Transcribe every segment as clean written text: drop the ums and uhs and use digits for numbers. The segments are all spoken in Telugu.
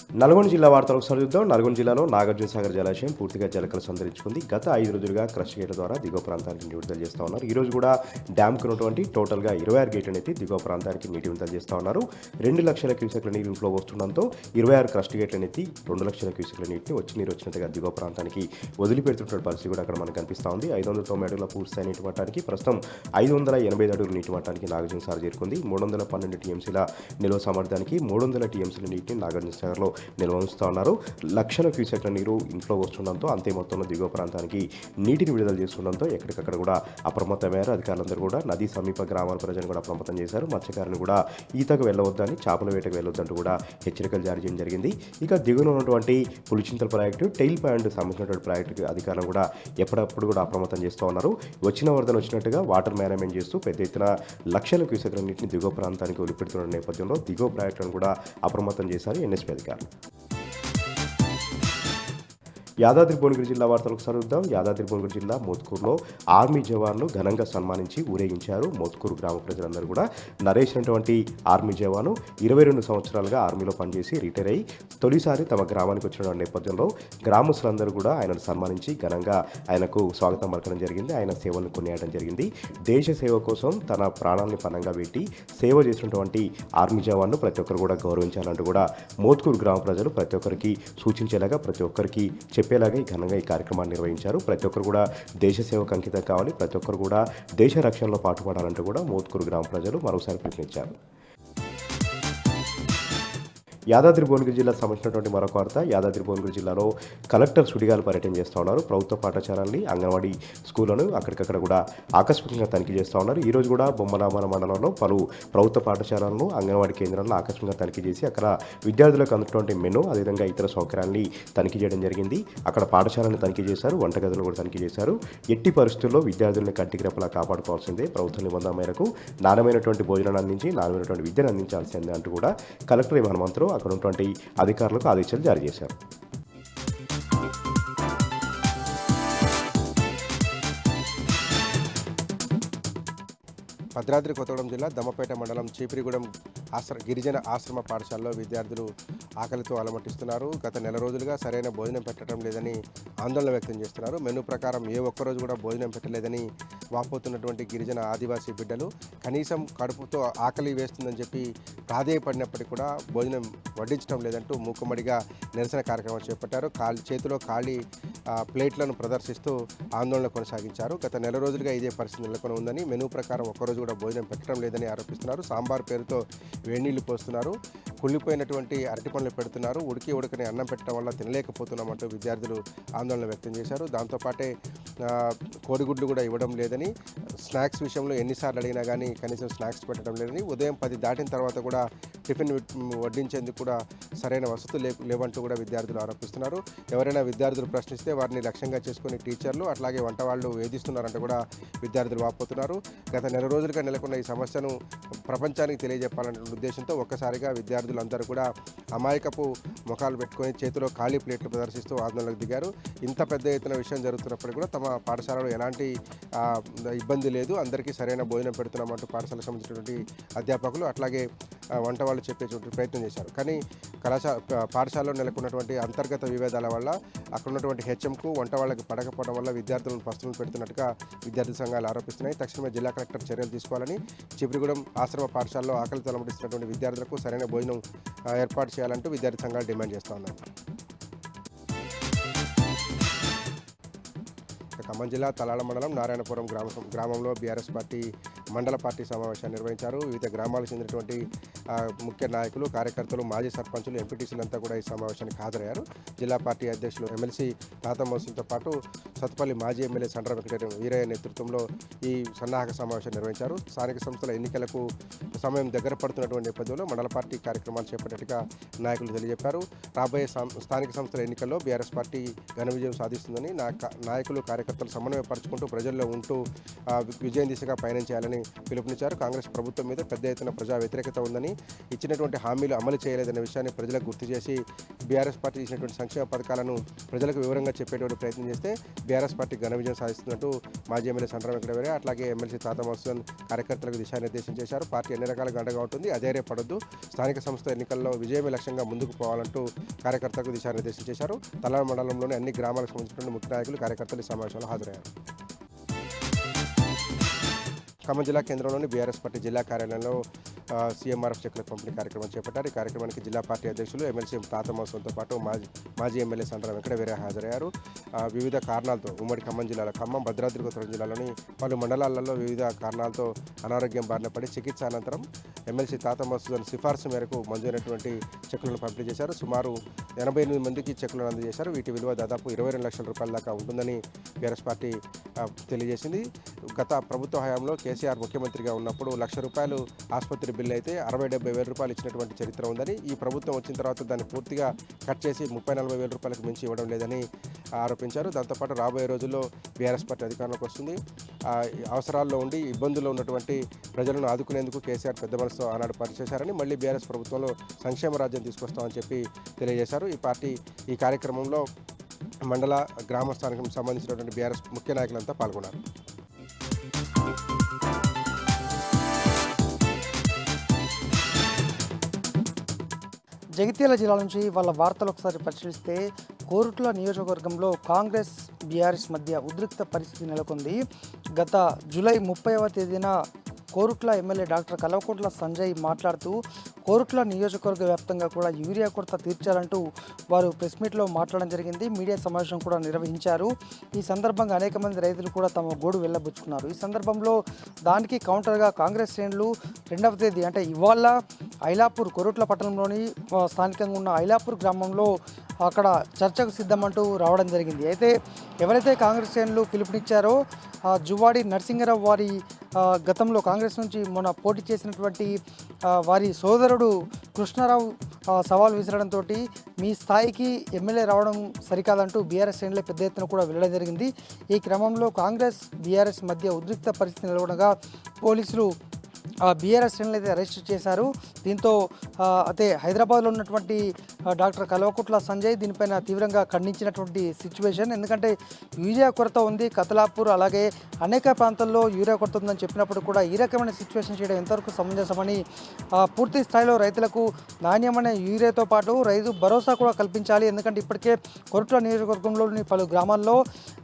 నల్గొండ జిల్లా వార్తలకు చూద్దాం. నల్గొండ జిల్లాలో నాగార్జునసాగర్ జలాశయం పూర్తిగా జలకలు సంతరించుకుంది. గత 5 రోజులుగా క్రష్ గేట్ల ద్వారా దిగువ ప్రాంతానికి నీటి విడుదల చేస్తూ ఉన్నారు. ఈ రోజు కూడా డ్యాంకు ఉన్నటువంటి టోటల్గా 26 గేట్లను ఎత్తి దిగువ ప్రాంతానికి నీటి విడుదల చేస్తూ ఉన్నారు. 2 లక్షల క్యూసెక్ల నీరు ఇన్ఫ్లో వస్తుండడంతో 26 క్రస్ట్ గేట్లను ఎత్తి 2 లక్షల క్యూసెక్ల నీటిని నీరు వచ్చినట్టుగా దిగువ ప్రాంతానికి వదిలిపెడుతున్న పరిస్థితి కూడా అక్కడ మనకు కనిపిస్తూ ఉంది. 590 అడుగుల పూర్తి నీటి మట్టానికి ప్రస్తుతం 585 అడుగుల నీటి మట్టానికి నాగార్జునసాగర్ చేరుకుంది. 312 టీఎంసీల నిల్వ సామర్థ్యానికి 300 టీఎంసీల నీటిని నాగార్జునసాగర్లో నిల్వ ఉంచుతూ ఉన్నారు. లక్షల క్యూసెక్ల నీరు ఇన్ఫ్లో వస్తుండడంతో అంతే మొత్తంలో దిగువ ప్రాంతానికి నీటిని విడుదల చేస్తుండడంతో ఎక్కడికక్కడ కూడా అప్రమత్తమయ్యారు. అధికారులందరూ కూడా నదీ సమీప గ్రామాల ప్రజలను కూడా అప్రమత్తం చేశారు. మత్స్యకారులను కూడా ఈతకు వెళ్ళవద్దని, చేపల వేటకు వెళ్ళొద్దంటూ కూడా హెచ్చరికలు జారీ చేయడం జరిగింది. ఇక దిగువన ఉన్నటువంటి పులిచింతల ప్రాజెక్టు, టెయిల్ పాయింట్ సంబంధించినటువంటి ప్రాజెక్టు అధికారులు కూడా ఎప్పటికప్పుడు కూడా అప్రమత్తం చేస్తూ ఉన్నారు. వచ్చిన వరదలు వచ్చినట్టుగా వాటర్ మేనేజ్మెంట్ చేస్తూ పెద్ద ఎత్తున లక్షల క్యూసెక్ల నీటిని దిగువ ప్రాంతానికి వదిలిపెడుతున్న నేపథ్యంలో దిగువ ప్రాజెక్టులను కూడా అప్రమత్తం చేశారు ఎన్ఎస్పీ అధికారులు. యాదాద్రి భువనగిరి జిల్లా వార్తలకు సరుద్దాం. యాదాద్రి భువనగిరి జిల్లా మోత్కూరులో ఆర్మీ జవాన్లు ఘనంగా సన్మానించి ఊరేగించారు. మోత్కూరు గ్రామ ప్రజలందరూ కూడా నరేష్ అనేటువంటి ఆర్మీ జవాను 22 సంవత్సరాలుగా ఆర్మీలో పనిచేసి రిటైర్ అయ్యి తొలిసారి తమ గ్రామానికి వచ్చిన నేపథ్యంలో గ్రామస్తులందరూ కూడా ఆయనను సన్మానించి ఘనంగా ఆయనకు స్వాగతం పలకడం జరిగింది. ఆయన సేవలను కొనియాడడం జరిగింది. దేశ సేవ కోసం తన ప్రాణాలను పణంగా పెట్టి సేవ చేసినటువంటి ఆర్మీ జవాన్ను ప్రతి ఒక్కరు కూడా గౌరవించాలంటూ కూడా మోత్కూరు గ్రామ ప్రజలు ప్రతి ఒక్కరికి సూచించేలాగా, ప్రతి ఒక్కరికి చెప్పేలాగా ఈ ఘనంగా ఈ కార్యక్రమాన్ని నిర్వహించారు. ప్రతి ఒక్కరు కూడా దేశ సేవకు అంకితం కావాలి, ప్రతి ఒక్కరు కూడా దేశ రక్షణలో పాటుపడాలంటూ కూడా మోత్కూరు గ్రామ ప్రజలు మరోసారి పిలుపునిచ్చారు. యాదాద్రి భువనగిరి జిల్లా సంబంధించినటువంటి మరొక వార్త. యాదాద్రి భువనగిరి జిల్లాలో కలెక్టర్ సుడిగాలు పర్యటన చేస్తూ ఉన్నారు. ప్రభుత్వ పాఠశాలల్ని, అంగన్వాడీ స్కూళ్లను అక్కడికక్కడ కూడా ఆకస్మికంగా తనిఖీ చేస్తూ ఉన్నారు. ఈ రోజు కూడా బొమ్మరామాన మండలంలో పలు ప్రభుత్వ పాఠశాలలను, అంగన్వాడీ కేంద్రాలను ఆకస్మికంగా తనిఖీ చేసి అక్కడ విద్యార్థులకు అందుతున్నటువంటి మెను, అదేవిధంగా ఇతర సౌకర్యాన్ని తనిఖీ చేయడం జరిగింది. అక్కడ పాఠశాలను తనిఖీ చేశారు, వంటగదులను కూడా తనిఖీ చేశారు. ఎట్టి పరిస్థితుల్లో విద్యార్థులను కంటికి రెప్పలా కాపాడుకోవాల్సిందే, ప్రభుత్వ నిబంధన మేరకు నాణ్యమైనటువంటి భోజనాన్ని అందించి నాణ్యమైనటువంటి విద్యను అందించాల్సిందే అంటూ కూడా కలెక్టర్ హనుమంతరావు అక్కడ ఉన్నటువంటి అధికారులకు ఆదేశాలు జారీ చేశారు. భద్రాద్రి కొత్తగూడెం జిల్లా దమ్మపేట మండలం చీపిరిగూడెం గిరిజన ఆశ్రమ పాఠశాలలో విద్యార్థులు ఆకలితో అలమటిస్తున్నారు. గత నెల రోజులుగా సరైన భోజనం పెట్టడం లేదని ఆందోళన వ్యక్తం చేస్తున్నారు. మెనూ ప్రకారం ఏ ఒక్కరోజు కూడా భోజనం పెట్టలేదని వాపోతున్నటువంటి గిరిజన ఆదివాసీ బిడ్డలు కనీసం కడుపుతో ఆకలి వేస్తుందని చెప్పి ప్రాధేయపడినప్పటికీ కూడా భోజనం వడ్డించడం లేదంటూ మూకుమ్మడిగా నిరసన కార్యక్రమం చేపట్టారు. చేతిలో ఖాళీ ప్లేట్లను ప్రదర్శిస్తూ ఆందోళన కొనసాగించారు. గత నెల రోజులుగా ఇదే పరిస్థితి నెలకొని ఉందని, మెనూ ప్రకారం ఒక్కరోజు కూడా భోజనం పెట్టడం లేదని ఆరోపిస్తున్నారు. సాంబార్ పేరుతో వేడినీళ్లు పోస్తున్నారు, కుళ్ళిపోయినటువంటి అరటి పండ్లు పెడుతున్నారు, ఉడకని అన్నం పెట్టడం వల్ల తినలేకపోతున్నామంటూ విద్యార్థులు ఆందోళన వ్యక్తం చేశారు. దాంతోపాటే కోడిగుడ్లు కూడా ఇవ్వడం లేదని, స్నాక్స్ విషయంలో ఎన్నిసార్లు అడిగినా కానీ కనీసం స్నాక్స్ పెట్టడం లేదని, ఉదయం 10 దాటిన తర్వాత కూడా టిఫిన్ వడ్డించేందుకు కూడా సరైన వసతులు లేవంటూ కూడా విద్యార్థులు ఆరోపిస్తున్నారు. ఎవరైనా విద్యార్థులు ప్రశ్నిస్తే వారిని లక్ష్యంగా చేసుకుని టీచర్లు అట్లాగే వంట వాళ్ళు వేధిస్తున్నారంటూ కూడా విద్యార్థులు వాపోతున్నారు. గత నెల రోజులుగా నెలకొన్న ఈ సమస్యను ప్రపంచానికి తెలియజెప్పాలనే ఉద్దేశంతో ఒక్కసారిగా విద్యార్థులందరూ కూడా అమాయకపు ముఖాలు పెట్టుకొని చేతిలో ఖాళీ ప్లేట్లు ప్రదర్శిస్తూ ఆందోళనకు దిగారు. ఇంత పెద్ద ఎత్తున విషయం జరుగుతున్నప్పుడు కూడా తమ పాఠశాలలో ఎలాంటి ఇబ్బంది లేదు, అందరికీ సరైన భోజనం పెడుతున్నామంటూ పాఠశాలకు సంబంధించినటువంటి అధ్యాపకులు అట్లాగే వంట వాళ్ళు చెప్పేటువంటి ప్రయత్నం చేశారు. కానీ పాఠశాలలో నెలకొన్నటువంటి అంతర్గత విభేదాల వల్ల అక్కడ ఉన్నటువంటి హెచ్ఎంకు వంట వాళ్ళకి పడకపోవడం వల్ల విద్యార్థులను పస్తులు పెడుతున్నట్టుగా విద్యార్థి సంఘాలు ఆరోపిస్తున్నాయి. తక్షణమే జిల్లా కలెక్టర్ చర్యలు తీసుకోవాలని, చీపిరిగూడెం ఆశ్రమ పాఠశాలలో ఆకలితో అలమటిస్తున్నటువంటి విద్యార్థులకు సరైన భోజనం ఏర్పాటు చేయాలంటూ విద్యార్థి సంఘాలు డిమాండ్ చేస్తూ ఉన్నారు. ఖమ్మం జిల్లా తలాల మండలం నారాయణపురం గ్రామంలో బీఆర్ఎస్ పార్టీ మండల పార్టీ సమావేశాన్ని నిర్వహించారు. వివిధ గ్రామాలకు చెందినటువంటి ముఖ్య నాయకులు, కార్యకర్తలు, మాజీ సర్పంచులు, ఎంపీటీసీలంతా కూడా ఈ సమావేశానికి హాజరయ్యారు. జిల్లా పార్టీ అధ్యక్షులు ఎమ్మెల్సీ తాతమోసంతో పాటు సత్తుపల్లి మాజీ ఎమ్మెల్యే సండ్ర వెంకట వీరయ్య నేతృత్వంలో ఈ సన్నాహక సమావేశం నిర్వహించారు. స్థానిక సంస్థల ఎన్నికలకు సమయం దగ్గర పడుతున్నటువంటి నేపథ్యంలో మండల పార్టీ కార్యక్రమాలు చేపట్టేట్టుగా నాయకులు తెలియజెప్పారు. రాబోయే స్థానిక సంస్థల ఎన్నికల్లో బీఆర్ఎస్ పార్టీ ఘన విజయం సాధిస్తుందని, నాయకులు కార్యకర్తలు సమన్వయపరుచుకుంటూ ప్రజల్లో ఉంటూ విజయం దిశగా పయనం చేయాలని చేయాలని పిలుపునిచ్చారు. కాంగ్రెస్ ప్రభుత్వం మీద పెద్ద ఎత్తున ప్రజా వ్యతిరేకత ఉందని, ఇచ్చినటువంటి హామీలు అమలు చేయలేదనే విషయాన్ని ప్రజలకు గుర్తు చేసి బీఆర్ఎస్ పార్టీ ఇచ్చినటువంటి సంక్షేమ పథకాలను ప్రజలకు వివరంగా చెప్పేటువంటి ప్రయత్నం చేస్తే బీఆర్ఎస్ పార్టీ ఘన విజయం సాధిస్తున్నట్టు మాజీ ఎమ్మెల్యే సండ్ర వెంకటవీరయ్య అట్లాగే ఎమ్మెల్సీ తాత మసూదన్ కార్యకర్తలకు దిశానిర్దేశం చేశారు. పార్టీ అన్ని రకాలుగా అండగా ఉంటుంది, అధైర్యపడొద్దు, స్థానిక సంస్థ ఎన్నికల్లో విజయమే లక్ష్యంగా ముందుకు పోవాలంటూ కార్యకర్తలకు దిశానిర్దేశం చేశారు. తల్లాడ మండలంలోని అన్ని గ్రామాలకు సంబంధించిన ముఖ్య నాయకులు కార్యకర్తలు ఈ సమావేశంలో హాజరయ్యారు. ఖమ్మం జిల్లా కేంద్రంలోని బీఆర్ఎస్ పార్టీ జిల్లా కార్యాలయంలో సీఎంఆర్ఎఫ్ చెక్కుల పంపిణీ కార్యక్రమం చేపట్టారు. ఈ కార్యక్రమానికి జిల్లా పార్టీ అధ్యక్షులు ఎమ్మెల్సీ తాత మసూదన్తో పాటు మాజీ ఎమ్మెల్యే సండ్ర వెంకటవీరయ్య హాజరయ్యారు. వివిధ కారణాలతో ఉమ్మడి ఖమ్మం జిల్లాలో ఖమ్మం, భద్రాద్రి కొత్తగూడెం జిల్లాలోని పలు మండలాలలో వివిధ కారణాలతో అనారోగ్యం బారిన పడి చికిత్స అనంతరం ఎమ్మెల్సీ తాత మసూదన్ సిఫార్సు మేరకు మంజూరైనటువంటి చెక్కులను పంపిణీ చేశారు. సుమారు 88 మందికి చెక్కులను అందజేశారు. వీటి విలువ దాదాపు 22 లక్షల రూపాయల దాకా ఉంటుందని బీఆర్ఎస్ పార్టీ తెలియజేసింది. గత ప్రభుత్వ హయాంలో కేసీఆర్ ముఖ్యమంత్రిగా ఉన్నప్పుడు ₹1,00,000 ఆసుపత్రి బిల్లు అయితే 60-70 వేల రూపాయలు ఇచ్చినటువంటి చరిత్ర ఉందని, ఈ ప్రభుత్వం వచ్చిన తర్వాత దాన్ని పూర్తిగా కట్ చేసి 30-40 వేల రూపాయలకు మించి ఇవ్వడం లేదని ఆరోపించారు. దాంతోపాటు రాబోయే రోజుల్లో బీఆర్ఎస్ పార్టీ అధికారంలోకి వస్తుంది. అవసరాల్లో ఉండి ఇబ్బందుల్లో ఉన్నటువంటి ప్రజలను ఆదుకునేందుకు కేసీఆర్ పెద్ద మనసుతో ఆనాడు పనిచేశారని, మళ్ళీ బీఆర్ఎస్ ప్రభుత్వంలో సంక్షేమ రాజ్యం తీసుకొస్తామని చెప్పి తెలియజేశారు. ఈ కార్యక్రమంలో మండల గ్రామ స్థానానికి సంబంధించినటువంటి బీఆర్ఎస్ ముఖ్య నాయకులంతా పాల్గొన్నారు. జగిత్యాల జిల్లా నుంచి వాళ్ళ వార్తలు ఒకసారి పరిశీలిస్తే కోరుట్ల నియోజకవర్గంలో కాంగ్రెస్ బీఆర్ఎస్ మధ్య ఉద్రిక్త పరిస్థితి నెలకొంది. గత జూలై 30వ తేదీన కోరుట్ల ఎమ్మెల్యే డాక్టర్ కల్వకుంట్ల సంజయ్ మాట్లాడుతూ కోరుట్ల నియోజకవర్గ వ్యాప్తంగా కూడా యూరియా కొరత తీర్చాలంటూ వారు ప్రెస్ మీట్లో మాట్లాడడం జరిగింది. మీడియా సమావేశం కూడా నిర్వహించారు. ఈ సందర్భంగా అనేక మంది రైతులు కూడా తమ గోడు వెళ్ళబుచ్చుకున్నారు. ఈ సందర్భంలో దానికి కౌంటర్గా కాంగ్రెస్ శ్రేణులు 2వ తేదీ అంటే ఇవాళ ఐలాపూర్ కోరుట్ల పట్టణంలోని స్థానికంగా ఉన్న ఐలాపూర్ గ్రామంలో అక్కడ చర్చకు సిద్ధమంటూ రావడం జరిగింది. అయితే ఎవరైతే కాంగ్రెస్ శ్రేణులు పిలుపునిచ్చారో జువ్వాడి నరసింగరావు వారి గతంలో కాంగ్రెస్ నుంచి మొన్న పోటీ చేసినటువంటి వారి సోదరుడు కృష్ణారావు సవాల్ విసరడంతో మీ స్థాయికి ఎమ్మెల్యే రావడం సరికాదంటూ బీఆర్ఎస్ శ్రేణులే పెద్ద ఎత్తున కూడా వెళ్ళడం జరిగింది. ఈ క్రమంలో కాంగ్రెస్ బీఆర్ఎస్ మధ్య ఉద్రిక్త పరిస్థితి నెలకొనగా పోలీసులు బీఆర్ఎస్ శ్రేణులు అయితే అరెస్ట్ చేశారు. దీంతో అయితే హైదరాబాద్లో ఉన్నటువంటి డాక్టర్ కల్వకుంట్ల సంజయ్ దీనిపైన తీవ్రంగా ఖండించినటువంటి సిచ్యువేషన్. ఎందుకంటే యూరియా కొరత ఉంది కతలాపూర్, అలాగే అనేక ప్రాంతాల్లో యూరియా కొరత ఉందని చెప్పినప్పుడు కూడా ఈ రకమైన సిచ్యువేషన్ చేయడం ఎంతవరకు సమంజసమని పూర్తి స్థాయిలో రైతులకు నాణ్యమైన యూరియాతో పాటు రైతు భరోసా కూడా కల్పించాలి. ఎందుకంటే ఇప్పటికే కోరుట్ల నియోజకవర్గంలోని పలు గ్రామాల్లో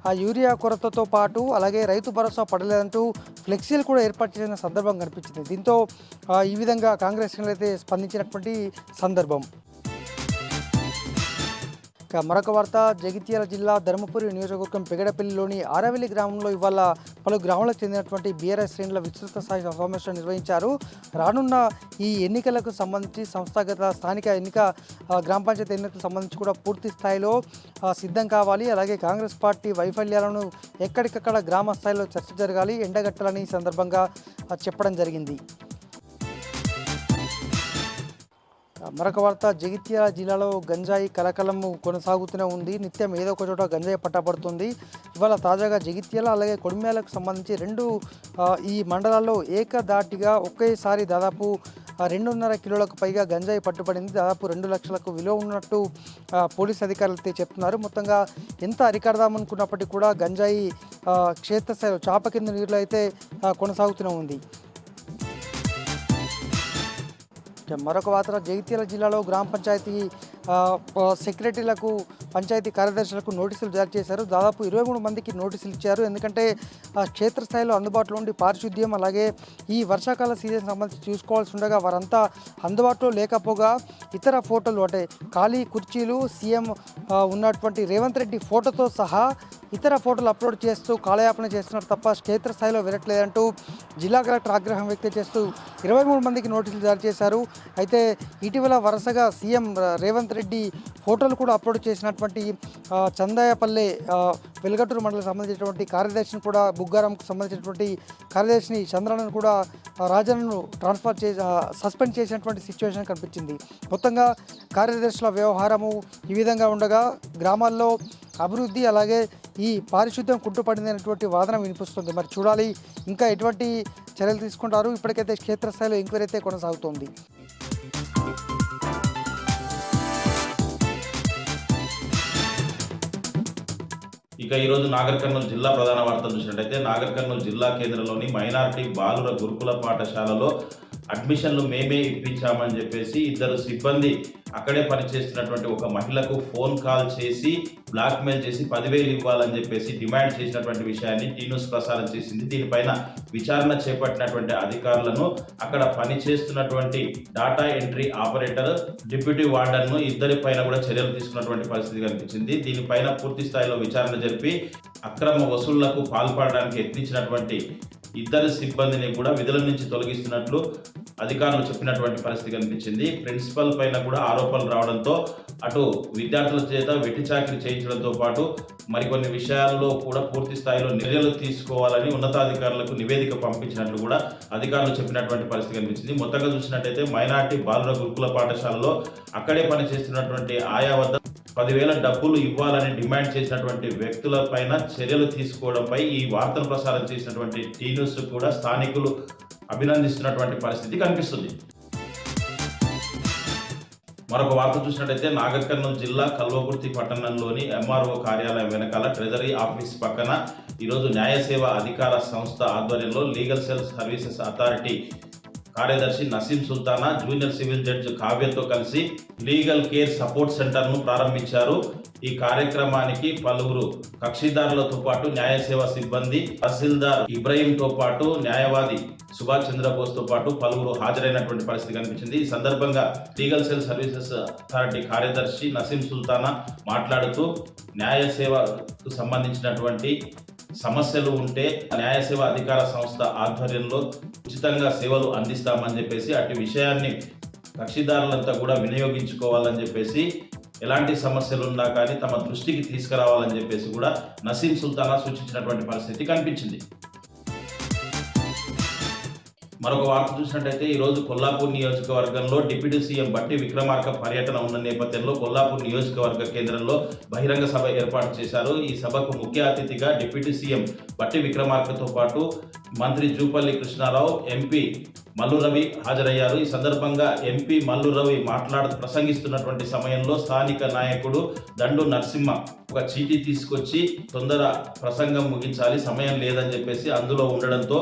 ఆ యూరియా కొరతతో పాటు అలాగే రైతు భరోసా పడలేదంటూ ఫ్లెక్సీలు కూడా ఏర్పాటు చేసిన సందర్భం కనిపించింది. దీంతో ఈ విధంగా కాంగ్రెస్ అయితే స్పందించినటువంటి సందర్భం. మరొక వార్త, జగిత్యాల జిల్లా ధర్మపురి నియోజకవర్గం పెగడపల్లిలోని ఆరవెల్లి గ్రామంలో ఇవాళ పలు గ్రామాలకు చెందినటువంటి బీఆర్ఎస్ శ్రేణుల విస్తృత స్థాయి సమావేశం నిర్వహించారు. రానున్న ఈ ఎన్నికలకు సంబంధించి సంస్థాగత స్థానిక గ్రామ పంచాయతీ ఎన్నికలకు సంబంధించి కూడా పూర్తి స్థాయిలో సిద్ధం కావాలి. అలాగే కాంగ్రెస్ పార్టీ వైఫల్యాలను ఎక్కడికక్కడ గ్రామ స్థాయిలో చర్చ జరగాలి, ఎండగట్టాలని ఈ సందర్భంగా చెప్పడం జరిగింది. మరొక వార్త, జగిత్యాల జిల్లాలో గంజాయి కలకలం కొనసాగుతూనే ఉంది. నిత్యం ఏదో ఒక చోట గంజాయి పట్టబడుతుంది. ఇవాళ తాజాగా జగిత్యాల అలాగే కొడిమ్యాలకు సంబంధించి ఈ మండలాల్లో ఏకధాటిగా ఒకేసారి దాదాపు 2.5 కిలోలకు పైగా గంజాయి పట్టుబడింది. దాదాపు 2 లక్షలకు విలువ ఉన్నట్టు పోలీస్ అధికారులు అయితే చెప్తున్నారు. మొత్తంగా ఎంత అరికడదామనుకున్నప్పటికీ కూడా గంజాయి క్షేత్రస్థాయిలో చాప కింద నీరులో అయితే కొనసాగుతూనే ఉంది. మరొక వార్త, జగిత్యాల జిల్లాలో గ్రామ పంచాయతీ సెక్రటరీలకు పంచాయతీ కార్యదర్శులకు నోటీసులు జారీ చేశారు. దాదాపు 23 మందికి నోటీసులు ఇచ్చారు. ఎందుకంటే క్షేత్రస్థాయిలో అందుబాటులో ఉండి పారిశుద్ధ్యం అలాగే ఈ వర్షాకాల సీజన్ సంబంధించి చూసుకోవాల్సి ఉండగా వారంతా అందుబాటులో లేకపోగా ఇతర ఫోటోలు అంటే ఖాళీ కుర్చీలు, సీఎం ఉన్నటువంటి రేవంత్ రెడ్డి ఫోటోతో సహా ఇతర ఫోటోలు అప్లోడ్ చేస్తూ కాలయాపన చేస్తున్నారు తప్ప క్షేత్రస్థాయిలో వినట్లేదంటూ జిల్లా కలెక్టర్ ఆగ్రహం వ్యక్తం చేస్తూ 23 మందికి నోటీసులు జారీ చేశారు. అయితే ఇటీవల వరుసగా సీఎం రేవంత్ రెడ్డి ఫోటోలు కూడా అప్లోడ్ చేసినటువంటి చందాయపల్లె వెలుగటూరు మండలం సంబంధించినటువంటి కార్యదర్శిని కూడా బుగ్గారంకు సంబంధించినటువంటి కార్యదర్శిని చంద్రను కూడా రాజన్నను సస్పెండ్ చేసినటువంటి సిచ్యువేషన్ కనిపించింది. మొత్తంగా కార్యదర్శుల వ్యవహారము ఈ విధంగా ఉండగా గ్రామాల్లో అభివృద్ధి అలాగే ఈ పారిశుద్ధ్యం కుంటుపడిందనేటువంటి వాదన వినిపిస్తుంది. మరి చూడాలి ఇంకా ఎటువంటి చర్యలు తీసుకుంటారు. ఇప్పటికైతే క్షేత్రస్థాయిలో ఎంక్వైరీ అయితే కొనసాగుతోంది. ఇక ఈరోజు నాగర్ కర్నూలు జిల్లా ప్రధాన వార్తలు చూసినట్టయితే నాగర్ కర్నూలు జిల్లా కేంద్రంలోని మైనారిటీ బాలుర గురుకుల పాఠశాలలో అడ్మిషన్లు మేమే ఇప్పించామని చెప్పేసి ఇద్దరు సిబ్బంది అక్కడే పనిచేస్తున్నటువంటి ఒక మహిళకు ఫోన్ కాల్ చేసి బ్లాక్మెయిల్ చేసి 10,000 ఇవ్వాలని చెప్పేసి డిమాండ్ చేసినటువంటి విషయాన్ని టీ న్యూస్ ప్రసారం చేసింది. దీనిపైన విచారణ చేపట్టినటువంటి అధికారులను అక్కడ పనిచేస్తున్నటువంటి డాటా ఎంట్రీ ఆపరేటర్, డిప్యూటీ వార్డన్ను ఇద్దరి పైన కూడా చర్యలు తీసుకున్నటువంటి పరిస్థితి కనిపించింది. దీనిపైన పూర్తి స్థాయిలో విచారణ జరిపి అక్రమ వసూళ్లకు పాల్పడడానికి యత్నించినటువంటి ఇద్దరు సిబ్బందిని కూడా విధుల నుంచి తొలగిస్తున్నట్లు అధికారులు చెప్పినటువంటి పరిస్థితి కనిపించింది. ప్రిన్సిపల్ పైన కూడా ఆరోపణలు రావడంతో అటు విద్యార్థుల చేత వెట్టి చాకిరీ చేయించడంతో పాటు మరికొన్ని విషయాల్లో కూడా పూర్తి స్థాయిలో చర్యలు తీసుకోవాలని ఉన్నతాధికారులకు నివేదిక పంపించినట్లు కూడా అధికారులు చెప్పినటువంటి పరిస్థితి కనిపించింది. మొత్తంగా చూసినట్టయితే మైనారిటీ బాలుర గురుకుల పాఠశాలలో అక్కడే పనిచేస్తున్నటువంటి ఆయా వద్ద 10,000 డబ్బులు ఇవ్వాలని డిమాండ్ చేసినటువంటి వ్యక్తుల పైన చర్యలు తీసుకోవడంపై ఈ వార్తను ప్రసారం చేసినటువంటి టీ న్యూస్ కూడా స్థానికులు అభినందిస్తున్నటువంటి పరిస్థితి కనిపిస్తుంది. మరొక వార్త చూసినట్టయితే నాగర్ కర్నూలు జిల్లా కల్వకుర్తి పట్టణంలోని ఎంఆర్ఓ కార్యాలయం వెనకాల ట్రెజరీ ఆఫీస్ పక్కన ఈరోజు న్యాయ సేవా అధికార సంస్థ ఆధ్వర్యంలో లీగల్ సెల్ సర్వీసెస్ అథారిటీ కార్యదర్శి Naseem Sultana, junior civil judge కావ్యతో కలిసి లీగల్ కేర్ సపోర్ట్ సెంటర్ను ప్రారంభించారు. ఈ కార్యక్రమానికి పలువురు కక్షిదారులతో పాటు న్యాయ సేవా సిబ్బంది, తహసీల్దార్ ఇబ్రహీంతో పాటు న్యాయవాది సుభాష్ చంద్రబోస్తో పాటు పలువురు హాజరైనటువంటి పరిస్థితి కనిపించింది. ఈ సందర్భంగా లీగల్ సెల్ సర్వీసెస్ అథారిటీ కార్యదర్శి నసీం సుల్తానా మాట్లాడుతూ న్యాయ సేవకు సంబంధించినటువంటి సమస్యలు ఉంటే న్యాయ సేవా అధికార సంస్థ ఆధ్వర్యంలో ఉచితంగా సేవలు అందిస్తామని చెప్పేసి అటు విషయాన్ని కక్షిదారులంతా కూడా వినియోగించుకోవాలని చెప్పేసి ఎలాంటి సమస్యలు ఉన్నా కానీ తమ దృష్టికి తీసుకురావాలని చెప్పేసి కూడా నసీం సుల్తానా సూచించినటువంటి పరిస్థితి కనిపించింది. మరొక వార్త చూసినట్టయితే ఈరోజు కొల్లాపూర్ నియోజకవర్గంలో డిప్యూటీ సీఎం బట్టి విక్రమార్క పర్యటన ఉన్న నేపథ్యంలో కొల్లాపూర్ నియోజకవర్గ కేంద్రంలో బహిరంగ సభ ఏర్పాటు చేశారు. ఈ సభకు ముఖ్య అతిథిగా డిప్యూటీ సీఎం బట్టి విక్రమార్కతో పాటు మంత్రి జూపల్లి కృష్ణారావు, ఎంపీ మల్లు రవి హాజరయ్యారు. ఈ సందర్భంగా ఎంపీ మల్లు రవి ప్రసంగిస్తున్నటువంటి సమయంలో స్థానిక నాయకుడు దండు నరసింహ ఒక చీటీ తీసుకొచ్చి తొందర ప్రసంగం ముగించాలి, సమయం లేదని చెప్పేసి అందులో ఉండడంతో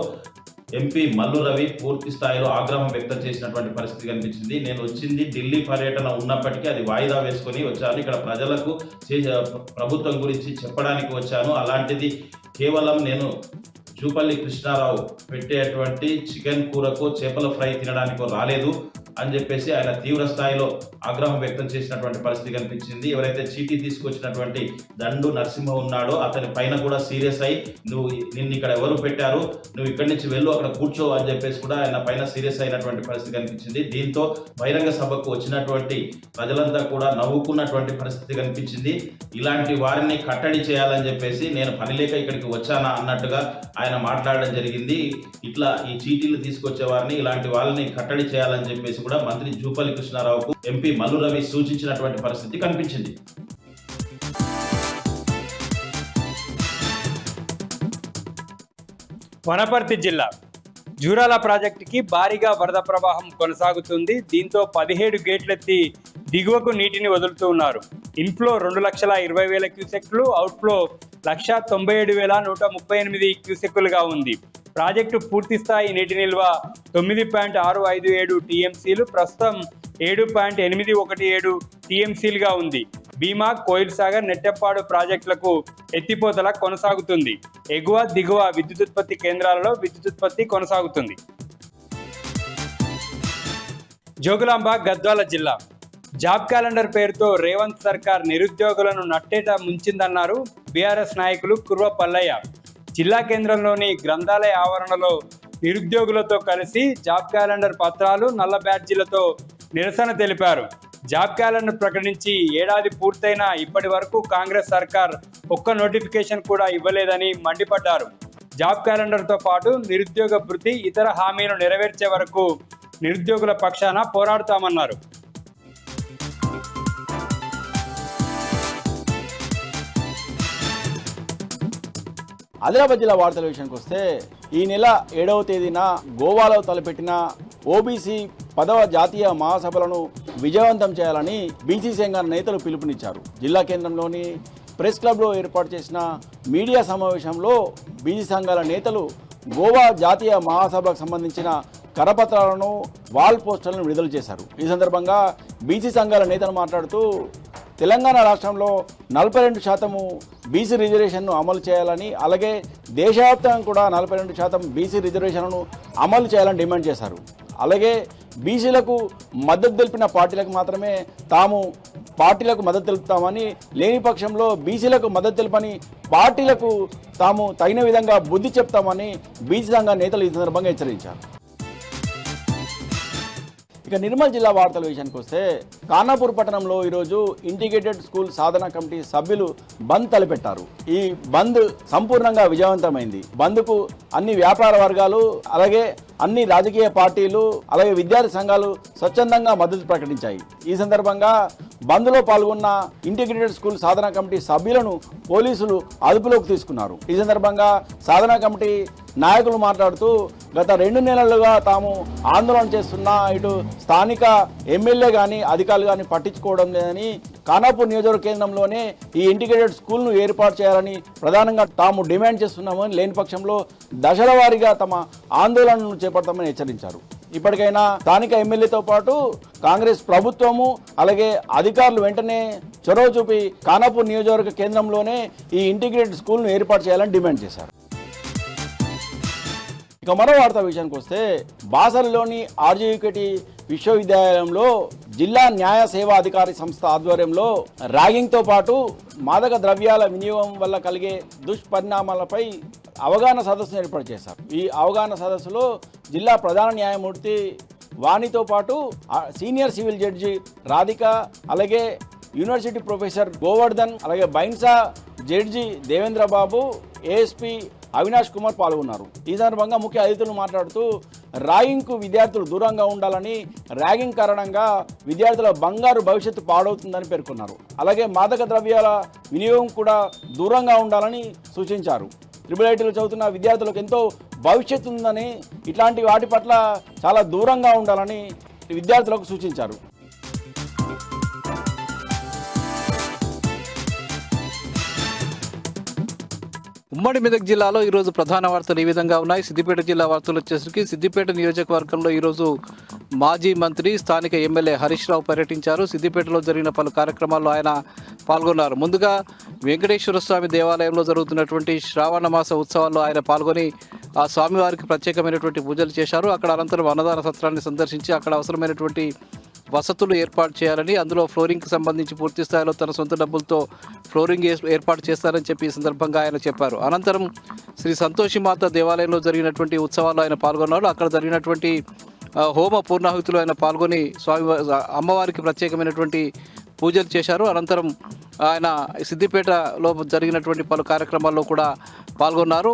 ఎంపీ మల్లు రవి పూర్తి స్థాయిలో ఆగ్రహం వ్యక్తం చేసినటువంటి పరిస్థితి కనిపించింది. నేను వచ్చింది ఢిల్లీ పర్యటన ఉన్నప్పటికీ అది వాయిదా వేసుకొని వచ్చాను. ఇక్కడ ప్రజలకు ప్రభుత్వం గురించి చెప్పడానికి వచ్చాను. అలాంటిది కేవలం నేను జూపల్లి కృష్ణారావు పెట్టేటువంటి చికెన్ కూరకో చేపల ఫ్రై తినడానికో రాలేదు అని చెప్పేసి ఆయన తీవ్ర స్థాయిలో ఆగ్రహం వ్యక్తం చేసినటువంటి పరిస్థితి కనిపించింది. ఎవరైతే చీటీ తీసుకొచ్చినటువంటి దండు నరసింహ ఉన్నాడో అతని పైన కూడా సీరియస్ అయి నిన్ను ఇక్కడ ఎవరు పెట్టారు, నువ్వు ఇక్కడి నుంచి వెళ్ళు, అక్కడ కూర్చో అని చెప్పేసి కూడా ఆయన పైన సీరియస్ అయినటువంటి పరిస్థితి కనిపించింది. దీంతో బహిరంగ సభకు వచ్చినటువంటి ప్రజలంతా కూడా నవ్వుకున్నటువంటి పరిస్థితి కనిపించింది. ఇలాంటి వారిని కట్టడి చేయాలని చెప్పేసి నేను పని లేక ఇక్కడికి వచ్చానా అన్నట్టుగా ఆయన మాట్లాడడం జరిగింది. ఇట్లా ఈ చీటీలు తీసుకొచ్చే వారిని, ఇలాంటి వాళ్ళని కట్టడి చేయాలని చెప్పేసి కూడా మంత్రి జూపల్లి కృష్ణారావుకు ఎంపీ మల్లు రవి సూచించినటువంటి పరిస్థితి కనిపించింది. వనపర్తి జిల్లా జూరాల ప్రాజెక్టుకి భారీగా వరద ప్రవాహం కొనసాగుతుంది. దీంతో 17 గేట్లెత్తి దిగువకు నీటిని వదులుతూ ఉన్నారు. ఇన్ఫ్లో 2,20,000 క్యూసెక్లు, అవుట్ఫ్లో 1,97,138 క్యూసెక్కులుగా ఉంది. ప్రాజెక్టు పూర్తి స్థాయి నీటి నిల్వ 9.657 టీఎంసీలు, ప్రస్తుతం 7.817 టీఎంసీలుగా ఉంది. భీమా, కోయిల్ సాగర్, నెట్టెప్పాడు ప్రాజెక్టులకు ఎత్తిపోతల కొనసాగుతుంది. ఎగువ దిగువ విద్యుదుత్పత్తి కేంద్రాలలో విద్యుదుత్పత్తి కొనసాగుతుంది. జోగులాంబ గద్వాల జిల్లా జాబ్ క్యాలెండర్ పేరుతో రేవంత్ సర్కార్ నిరుద్యోగులను నట్టేట ముంచిందన్నారు బీఆర్ఎస్ నాయకులు కుర్వ పల్లయ్య. జిల్లా కేంద్రంలోని గ్రంథాలయ ఆవరణలో నిరుద్యోగులతో కలిసి జాబ్ క్యాలెండర్ పత్రాలు, నల్ల బ్యాడ్జీలతో నిరసన తెలిపారు. జాబ్ క్యాలెండర్ ప్రకటించి ఏడాది పూర్తయినా ఇప్పటి వరకు కాంగ్రెస్ సర్కార్ ఒక్క నోటిఫికేషన్ కూడా ఇవ్వలేదని మండిపడ్డారు. జాబ్ క్యాలెండర్తో పాటు నిరుద్యోగ భృతి, ఇతర హామీలు నెరవేర్చే వరకు నిరుద్యోగుల పక్షాన పోరాడుతామన్నారు. ఆదిలాబాద్ జిల్లా వార్తల విషయానికి వస్తే ఈ నెల 7వ తేదీన గోవాలో తలపెట్టిన ఓబీసీ 10వ జాతీయ మహాసభలను విజయవంతం చేయాలని బీసీ సంఘాల నేతలు పిలుపునిచ్చారు. జిల్లా కేంద్రంలోని ప్రెస్ క్లబ్లో ఏర్పాటు చేసిన మీడియా సమావేశంలో బీసీ సంఘాల నేతలు గోవా జాతీయ మహాసభకు సంబంధించిన కరపత్రాలను వాల్ పోస్టర్లను విడుదల చేశారు. ఈ సందర్భంగా బీసీ సంఘాల నేతలు మాట్లాడుతూ తెలంగాణ రాష్ట్రంలో 42% బీసీ రిజర్వేషన్ను అమలు చేయాలని, అలాగే దేశవ్యాప్తంగా కూడా 42% బీసీ రిజర్వేషన్లను అమలు చేయాలని డిమాండ్ చేశారు. అలాగే బీసీలకు మద్దతు తెలిపిన పార్టీలకు మాత్రమే తాము పార్టీలకు మద్దతు తెలుపుతామని, లేని పక్షంలో బీసీలకు మద్దతు తెలుపని పార్టీలకు తాము తగిన విధంగా బుద్ధి చెప్తామని బీసీ సంఘ నేతలు ఈ సందర్భంగా హెచ్చరించారు. ఇక నిర్మల్ జిల్లా వార్తల విషయానికి వస్తే ఖానాపూర్ పట్టణంలో ఈరోజు ఇంటిగ్రేటెడ్ స్కూల్ సాధన కమిటీ సభ్యులు బంద్ తలపెట్టారు. ఈ బంద్ సంపూర్ణంగా విజయవంతమైంది. బంద్కు అన్ని వ్యాపార వర్గాలు, అలాగే అన్ని రాజకీయ పార్టీలు, అలాగే విద్యార్థి సంఘాలు స్వచ్ఛందంగా మద్దతు ప్రకటించాయి. ఈ సందర్భంగా బంద్లో పాల్గొన్న ఇంటిగ్రేటెడ్ స్కూల్ సాధన కమిటీ సభ్యులను పోలీసులు అదుపులోకి తీసుకున్నారు. ఈ సందర్భంగా సాధన కమిటీ నాయకులు మాట్లాడుతూ గత 2 నెలలుగా తాము ఆందోళన చేస్తున్న ఇటు స్థానిక ఎమ్మెల్యే కానీ అధికారులు కానీ పట్టించుకోవడం లేదని, ఖానాపూర్ నియోజకవర్గ కేంద్రంలోనే ఈ ఇంటిగ్రేటెడ్ స్కూల్ను ఏర్పాటు చేయాలని ప్రధానంగా తాము డిమాండ్ చేస్తున్నామని, లేని పక్షంలో దశల వారీగా తమ ఆందోళనను చేపడతామని హెచ్చరించారు. ఇప్పటికైనా స్థానిక ఎమ్మెల్యేతో పాటు కాంగ్రెస్ ప్రభుత్వము అలాగే అధికారులు వెంటనే చొరవ చూపి ఖానాపూర్ నియోజకవర్గ కేంద్రంలోనే ఈ ఇంటిగ్రేటెడ్ స్కూల్ను ఏర్పాటు చేయాలని డిమాండ్ చేశారు. ఇక మరో వార్తా విషయానికి వస్తే బాసరలోని ఆర్జీయుకేటి విశ్వవిద్యాలయంలో జిల్లా న్యాయ సేవా అధికారి సంస్థ ఆధ్వర్యంలో ర్యాగింగ్తో పాటు మాదక ద్రవ్యాల వినియోగం వల్ల కలిగే దుష్పరిణామాలపై అవగాహన సదస్సును ఏర్పాటు చేశారు. ఈ అవగాహన సదస్సులో జిల్లా ప్రధాన న్యాయమూర్తి వాణితో పాటు సీనియర్ సివిల్ జడ్జి రాధిక, అలాగే యూనివర్సిటీ ప్రొఫెసర్ గోవర్ధన్, అలాగే బైన్సా జడ్జి దేవేంద్ర బాబు, ఏఎస్పీ అవినాష్ కుమార్ పాల్గొన్నారు. ఈ సందర్భంగా ముఖ్య అతిథులు మాట్లాడుతూ ర్యాగింగ్కు విద్యార్థులు దూరంగా ఉండాలని, ర్యాగింగ్ కారణంగా విద్యార్థుల బంగారు భవిష్యత్తు పాడవుతుందని పేర్కొన్నారు. అలాగే మాదక ద్రవ్యాల వినియోగం కూడా దూరంగా ఉండాలని సూచించారు. IIITలో చదువుతున్న విద్యార్థులకు ఎంతో భవిష్యత్తు ఉందని, ఇట్లాంటి వాటి పట్ల చాలా దూరంగా ఉండాలని విద్యార్థులకు సూచించారు. ఉమ్మడి మెదక్ జిల్లాలో ఈరోజు ప్రధాన వార్తలు ఈ విధంగా ఉన్నాయి. సిద్దిపేట జిల్లా వార్తలు వచ్చేసరికి సిద్దిపేట నియోజకవర్గంలో ఈరోజు మాజీ మంత్రి స్థానిక ఎమ్మెల్యే హరీష్ రావు పర్యటించారు. సిద్దిపేటలో జరిగిన పలు కార్యక్రమాల్లో ఆయన పాల్గొన్నారు. ముందుగా వెంకటేశ్వర స్వామి దేవాలయంలో జరుగుతున్నటువంటి శ్రావణ మాస ఉత్సవాల్లో ఆయన పాల్గొని ఆ స్వామివారికి ప్రత్యేకమైనటువంటి పూజలు చేశారు. అక్కడ అనంతరం అన్నదాన సత్రాన్ని సందర్శించి అక్కడ అవసరమైనటువంటి వసతులు ఏర్పాటు చేయాలని, అందులో ఫ్లోరింగ్కి సంబంధించి పూర్తి స్థాయిలో తన సొంత డబ్బులతో ఫ్లోరింగ్ ఏర్పాటు చేస్తారని చెప్పి ఈ సందర్భంగా ఆయన చెప్పారు. అనంతరం శ్రీ సంతోషిమాత దేవాలయంలో జరిగినటువంటి ఉత్సవాల్లో ఆయన పాల్గొన్నారు. అక్కడ జరిగినటువంటి హోమ పూర్ణాహుతిలో ఆయన పాల్గొని అమ్మవారికి ప్రత్యేకమైనటువంటి పూజలు చేశారు. అనంతరం ఆయన సిద్దిపేటలో జరిగినటువంటి పలు కార్యక్రమాల్లో కూడా పాల్గొన్నారు.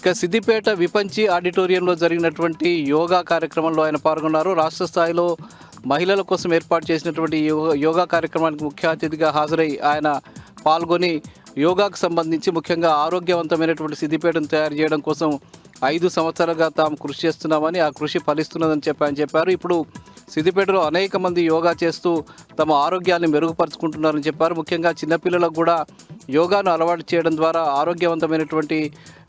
ఇక సిద్దిపేట విపంచి ఆడిటోరియంలో జరిగినటువంటి యోగా కార్యక్రమంలో ఆయన పాల్గొన్నారు. రాష్ట్ర స్థాయిలో మహిళల కోసం ఏర్పాటు చేసినటువంటి యోగా కార్యక్రమానికి ముఖ్య అతిథిగా హాజరై ఆయన పాల్గొని యోగాకు సంబంధించి ముఖ్యంగా ఆరోగ్యవంతమైనటువంటి సిద్దిపేటను తయారు చేయడం కోసం 5 సంవత్సరాలుగా తాము కృషి చేస్తున్నామని, ఆ కృషి ఫలిస్తున్నదని ఆయన చెప్పారు. ఇప్పుడు సిద్దిపేటలో అనేక మంది యోగా చేస్తూ తమ ఆరోగ్యాన్ని మెరుగుపరుచుకుంటున్నారని చెప్పారు. ముఖ్యంగా చిన్నపిల్లలకు కూడా యోగాను అలవాటు చేయడం ద్వారా ఆరోగ్యవంతమైనటువంటి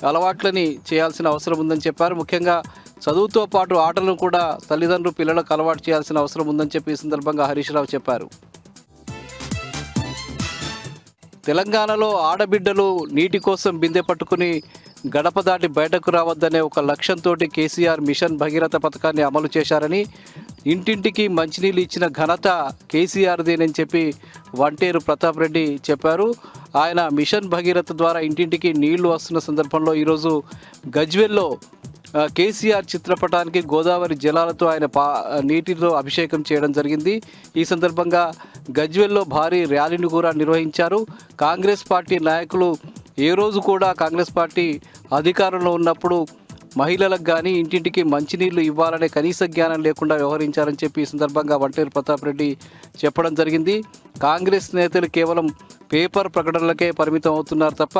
అలవాట్లని చేయాల్సిన అవసరం ఉందని చెప్పారు. ముఖ్యంగా చదువుతో పాటు ఆటలను కూడా తల్లిదండ్రులు పిల్లలకు అలవాటు చేయాల్సిన అవసరం ఉందని చెప్పి ఈ సందర్భంగా హరీష్ రావు చెప్పారు. తెలంగాణలో ఆడబిడ్డలు నీటి కోసం బిందె పట్టుకుని గడప దాటి బయటకు రావద్దనే ఒక లక్ష్యంతో కేసీఆర్ మిషన్ భగీరథ పథకాన్ని అమలు చేశారని, ఇంటింటికి మంచినీళ్ళు ఇచ్చిన ఘనత కేసీఆర్దేనని చెప్పి వంటేరు ప్రతాప్ రెడ్డి చెప్పారు. ఆయన మిషన్ భగీరథ ద్వారా ఇంటింటికి నీళ్లు వస్తున్న సందర్భంలో ఈరోజు గజ్వెల్లో కేసీఆర్ చిత్రపటానికి గోదావరి జలాలతో ఆయన నీటిలో అభిషేకం చేయడం జరిగింది. ఈ సందర్భంగా గజ్వెల్లో భారీ ర్యాలీని కూడా నిర్వహించారు. కాంగ్రెస్ పార్టీ నాయకులు ఏ రోజు కూడా కాంగ్రెస్ పార్టీ అధికారంలో ఉన్నప్పుడు మహిళలకు కానీ ఇంటింటికి మంచినీళ్లు ఇవ్వాలనే కనీస జ్ఞానం లేకుండా వ్యవహరించారని చెప్పి ఈ సందర్భంగా వంటేరు ప్రతాప్ రెడ్డి చెప్పడం జరిగింది. కాంగ్రెస్ నేతలు కేవలం పేపర్ ప్రకటనలకే పరిమితం అవుతున్నారు తప్ప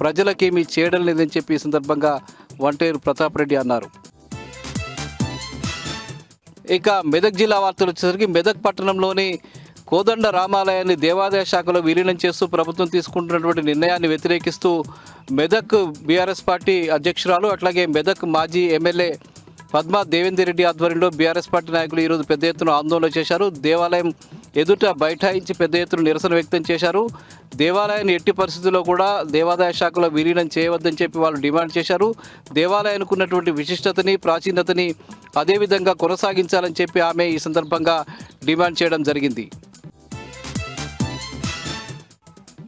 ప్రజలకేమీ చేయడం లేదని చెప్పి ఈ సందర్భంగా వంటేరు ప్రతాప్ రెడ్డి అన్నారు. ఇక మెదక్ జిల్లా వార్తలు వచ్చేసరికి మెదక్ పట్టణంలోని కోదండ రామాలయాన్ని దేవాదాయ శాఖలో విలీనం చేస్తూ ప్రభుత్వం తీసుకుంటున్నటువంటి నిర్ణయాన్ని వ్యతిరేకిస్తూ మెదక్ బీఆర్ఎస్ పార్టీ అధ్యక్షురాలు అట్లాగే మెదక్ మాజీ ఎమ్మెల్యే పద్మా దేవేందర్ రెడ్డి ఆధ్వర్యంలో బీఆర్ఎస్ పార్టీ నాయకులు ఈరోజు పెద్ద ఎత్తున ఆందోళన చేశారు. దేవాలయం ఎదుట బైఠాయించి పెద్ద ఎత్తున నిరసన వ్యక్తం చేశారు. దేవాలయాన్ని ఎట్టి పరిస్థితుల్లో కూడా దేవాదాయ శాఖలో విలీనం చేయవద్దని చెప్పి వాళ్ళు డిమాండ్ చేశారు. దేవాలయానికి ఉన్నటువంటి విశిష్టతని ప్రాచీనతని అదేవిధంగా కొనసాగించాలని చెప్పి ఆమె ఈ సందర్భంగా డిమాండ్ చేయడం జరిగింది.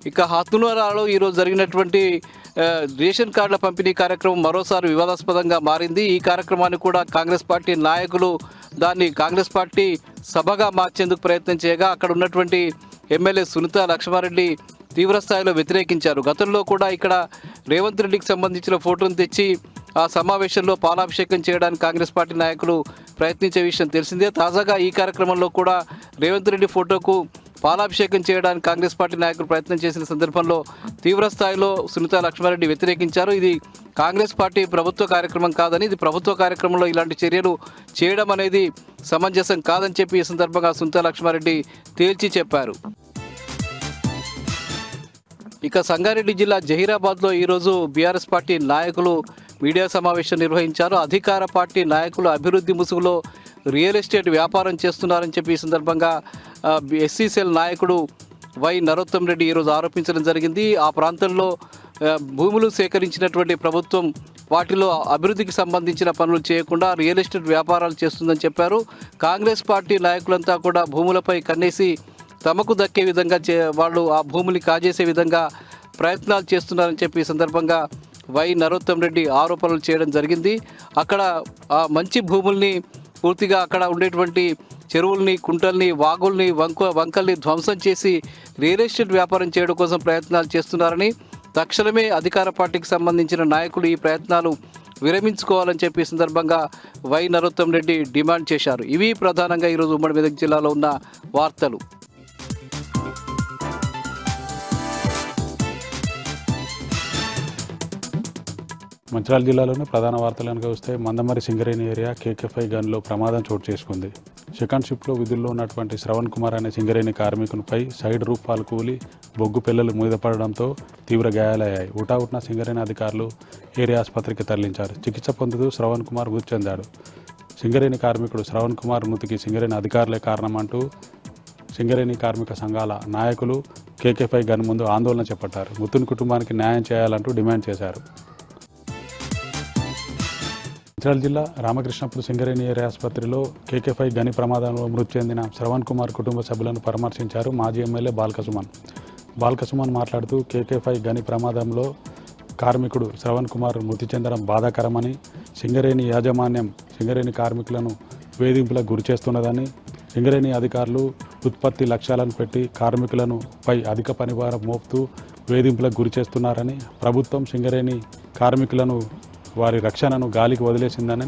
ఇక హత్నూరాలో ఈరోజు జరిగినటువంటి రేషన్ కార్డుల పంపిణీ కార్యక్రమం మరోసారి వివాదాస్పదంగా మారింది. ఈ కార్యక్రమాన్ని కూడా కాంగ్రెస్ పార్టీ నాయకులు దాన్ని కాంగ్రెస్ పార్టీ సభగా మార్చేందుకు ప్రయత్నం చేయగా అక్కడ ఉన్నటువంటి ఎమ్మెల్యే సునీత లక్ష్మారెడ్డి తీవ్రస్థాయిలో వ్యతిరేకించారు. గతంలో కూడా ఇక్కడ రేవంత్ రెడ్డికి సంబంధించిన ఫోటోను తెచ్చి ఆ సమావేశంలో పాలాభిషేకం చేయడానికి కాంగ్రెస్ పార్టీ నాయకులు ప్రయత్నించే విషయం తెలిసిందే. తాజాగా ఈ కార్యక్రమంలో కూడా రేవంత్ రెడ్డి ఫోటోకు పాలాభిషేకం చేయడానికి కాంగ్రెస్ పార్టీ నాయకులు ప్రయత్నం చేసిన సందర్భంలో తీవ్రస్థాయిలో సునీత లక్ష్మారెడ్డి వ్యతిరేకించారు. ఇది కాంగ్రెస్ పార్టీ ప్రభుత్వ కార్యక్రమం కాదని, ఇది ప్రభుత్వ కార్యక్రమంలో ఇలాంటి చర్యలు చేయడం అనేది సమంజసం కాదని చెప్పి ఈ సందర్భంగా సునీత లక్ష్మారెడ్డి తేల్చి చెప్పారు. ఇక సంగారెడ్డి జిల్లా జహీరాబాద్లో ఈరోజు బీఆర్ఎస్ పార్టీ నాయకులు మీడియా సమావేశం నిర్వహించారు. అధికార పార్టీ నాయకులు అభివృద్ధి ముసుగులో రియల్ ఎస్టేట్ వ్యాపారం చేస్తున్నారని చెప్పి ఈ సందర్భంగా ఎస్సీ సెల్ నాయకుడు వై నరోత్తం రెడ్డి ఈరోజు ఆరోపించడం జరిగింది. ఆ ప్రాంతంలో భూములు సేకరించినటువంటి ప్రభుత్వం వాటిలో అభివృద్ధికి సంబంధించిన పనులు చేయకుండా రియల్ ఎస్టేట్ వ్యాపారాలు చేస్తుందని చెప్పారు. కాంగ్రెస్ పార్టీ నాయకులంతా కూడా భూములపై కన్నేసి తమకు దక్కే విధంగా వాళ్ళు ఆ భూములు కాజేసే విధంగా ప్రయత్నాలు చేస్తున్నారని చెప్పి ఈ సందర్భంగా వై నరోత్తం రెడ్డి ఆరోపణలు చేయడం జరిగింది. అక్కడ ఆ మంచి భూముల్ని పూర్తిగా అక్కడ ఉండేటువంటి చెరువుల్ని, కుంటల్ని, వాగుల్ని, వంకల్ని ధ్వంసం చేసి రియల్ ఎస్టేట్ వ్యాపారం చేయడం కోసం ప్రయత్నాలు చేస్తున్నారని, తక్షణమే అధికార పార్టీకి సంబంధించిన నాయకులు ఈ ప్రయత్నాలు విరమించుకోవాలని చెప్పి సందర్భంగా వై నరోత్తం రెడ్డి డిమాండ్ చేశారు. ఇవి ప్రధానంగా ఈరోజు ఉమ్మడి మెదక్ జిల్లాలో ఉన్న వార్తలు. మంచిర్యాల జిల్లాలోని ప్రధాన వార్తలు కనుక వస్తే మందమరి సింగరేణి ఏరియా KK5 గన్లో ప్రమాదం చోటు చేసుకుంది. సెకండ్ షిఫ్ట్లో విధుల్లో ఉన్నటువంటి శ్రవణ్ కుమార్ అనే సింగరేణి కార్మికునిపై సైడ్ రూఫ్ పాలు కూలి బొగ్గు పిల్లలు మీద పడడంతో తీవ్ర గాయాలయ్యాయి. హుటాహుటిన సింగరేణి అధికారులు ఏరియా ఆసుపత్రికి తరలించారు. చికిత్స పొందుతూ శ్రవణ్ కుమార్ మృతి చెందాడు. సింగరేణి కార్మికుడు శ్రవణ్ కుమార్ మృతికి సింగరేణి అధికారులే కారణమంటూ సింగరేణి కార్మిక సంఘాల నాయకులు KK5 గన్ ముందు ఆందోళన చేపట్టారు. మృతుని కుటుంబానికి న్యాయం చేయాలంటూ డిమాండ్ చేశారు. మంచిర్యాల జిల్లా రామకృష్ణపూర్ సింగరేణి ఏరియా ఆసుపత్రిలో KK5 గని ప్రమాదంలో మృతి చెందిన శ్రవణ్ కుమార్ కుటుంబ సభ్యులను పరామర్శించారు మాజీ ఎమ్మెల్యే బాల్కసుమన్ మాట్లాడుతూ KK5 గని ప్రమాదంలో కార్మికుడు శ్రవణ్ కుమార్ మృతి చెందడం బాధాకరమని, సింగరేణి యాజమాన్యం సింగరేణి కార్మికులను వేధింపులకు గురి చేస్తున్నదని, సింగరేణి అధికారులు ఉత్పత్తి లక్ష్యాలను పెట్టి కార్మికులను పై అధిక పనిభారం మోపుతూ వేధింపులకు గురి చేస్తున్నారని, ప్రభుత్వం సింగరేణి కార్మికులను వారి రక్షణను గాలికి వదిలేసిందని,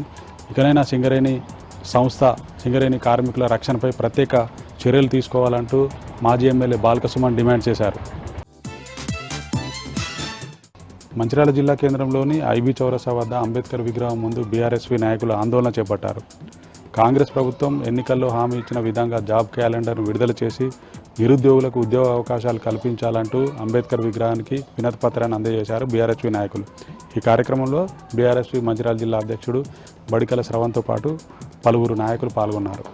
ఇకనైనా సింగరేణి సంస్థ సింగరేణి కార్మికుల రక్షణపై ప్రత్యేక చర్యలు తీసుకోవాలంటూ మాజీ ఎమ్మెల్యే బాల్కసుమన్ డిమాండ్ చేశారు. మంచిర్యాల జిల్లా కేంద్రంలోని ఐబీ చౌరసా వద్ద అంబేద్కర్ విగ్రహం ముందు బీఆర్ఎస్వి నాయకులు ఆందోళన చేపట్టారు. కాంగ్రెస్ ప్రభుత్వం ఎన్నికల్లో హామీ ఇచ్చిన విధంగా జాబ్ క్యాలెండర్ను విడుదల చేసి నిరుద్యోగులకు ఉద్యోగ అవకాశాలు కల్పించాలంటూ అంబేద్కర్ విగ్రహానికి వినతి పత్రాన్ని అందజేశారు బీఆర్ఎస్వి నాయకులు. ఈ కార్యక్రమంలో బీఆర్ఎస్వి మంచిర్యాల జిల్లా అధ్యక్షుడు బడికల శ్రవణ్తో పాటు పలువురు నాయకులు పాల్గొన్నారు.